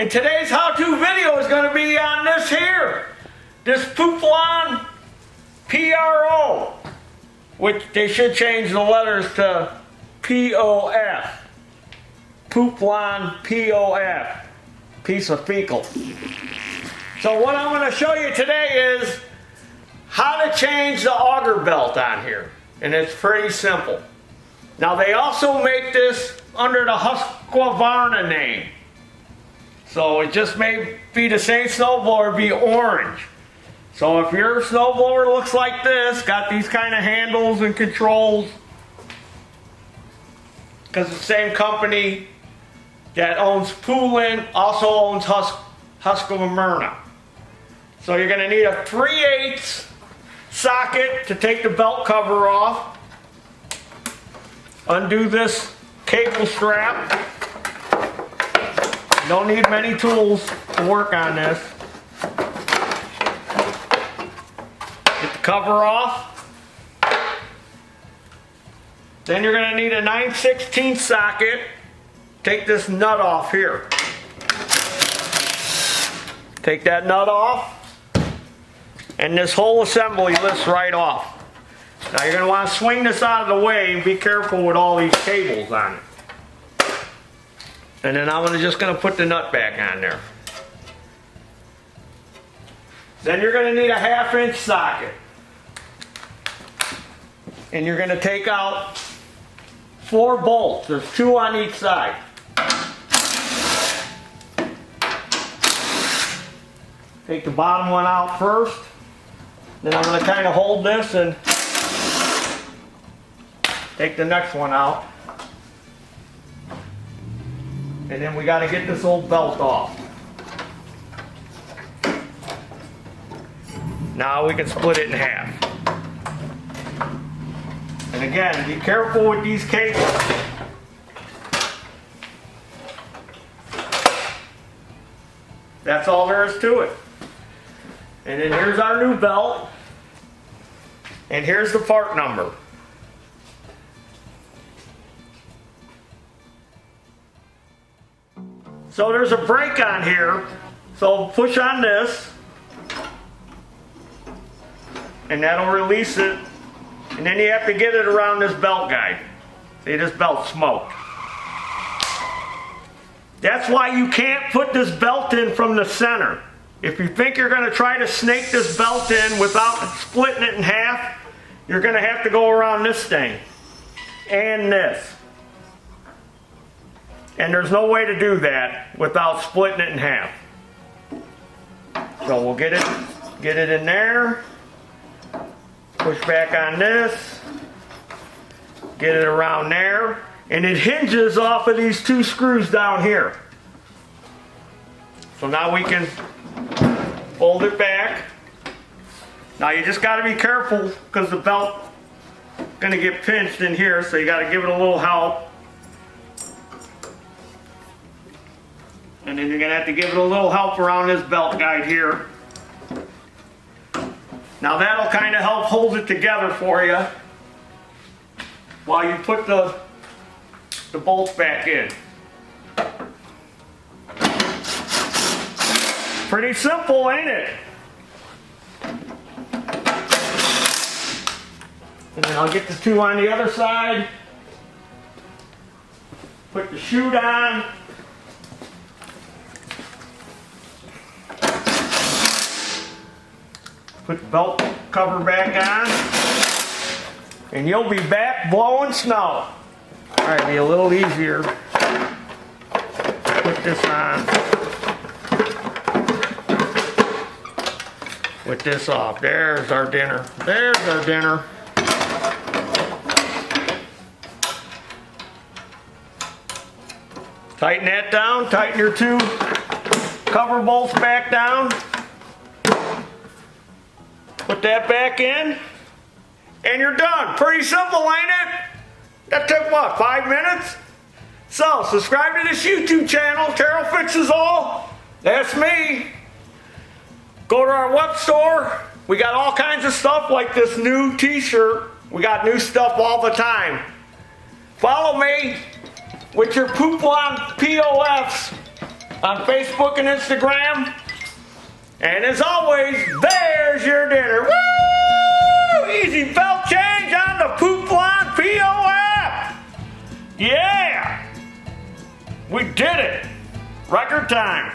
And today's how-to video is going to be on this here. This Poulan Pro, which they should change the letters to POF. Poulan POF. Piece of fecal. So what I'm going to show you today is how to change the auger belt on here. And it's pretty simple. Now they also make this under the Husqvarna name. So it just may be the same snowblower, be orange. So if your snowblower looks like this, got these kind of handles and controls, because the same company that owns Poulan also owns Husqvarna. So you're going to need a 3/8 socket to take the belt cover off. Undo this cable strap. You don't need many tools to work on this. Get the cover off. Then you're going to need a 9/16 socket. Take this nut off here. Take that nut off. And this whole assembly lifts right off. Now you're going to want to swing this out of the way and be careful with all these cables on it. And then I'm just going to put the nut back on there. Then you're going to need a 1/2-inch socket. And you're going to take out 4 bolts. There's 2 on each side. Take the bottom one out first. Then I'm going to kind of hold this and take the next one out. And then we got to get this old belt off. Now we can split it in half. And again, be careful with these cables. That's all there is to it. And then here's our new belt. And here's the part number. So there's a brake on here. So push on this. And that'll release it. And then you have to get it around this belt guide. See, this belt's smoked. That's why you can't put this belt in from the center. If you think you're going to try to snake this belt in without splitting it in half, you're going to have to go around this thing and this. And there's no way to do that without splitting it in half. So we'll get it in there. Push back on this. Get it around there. And it hinges off of these 2 screws down here. So now we can fold it back. Now you just got to be careful because the belt's going to get pinched in here, so you got to give it a little help. And then you're going to have to give it a little help around this belt guide here. Now that'll kind of help hold it together for you while you put the bolts back in. Pretty simple, ain't it? And then I'll get the 2 on the other side. Put the chute on. Put the belt cover back on. And you'll be back blowing snow. Alright, be a little easier. Put this on. With this off. There's our dinner. There's our dinner. Tighten that down. Tighten your 2 cover bolts back down. Put that back in. And you're done. Pretty simple, ain't it? That took what, 5 minutes? So, subscribe to this YouTube channel, Taryl Fixes All. That's me. Go to our web store. We got all kinds of stuff like this new t-shirt. We got new stuff all the time. Follow me with your Poulan POFs on Facebook and Instagram. And as always, there's your dinner. Woo! Easy belt change on the Poulan POF. Yeah! We did it. Record time.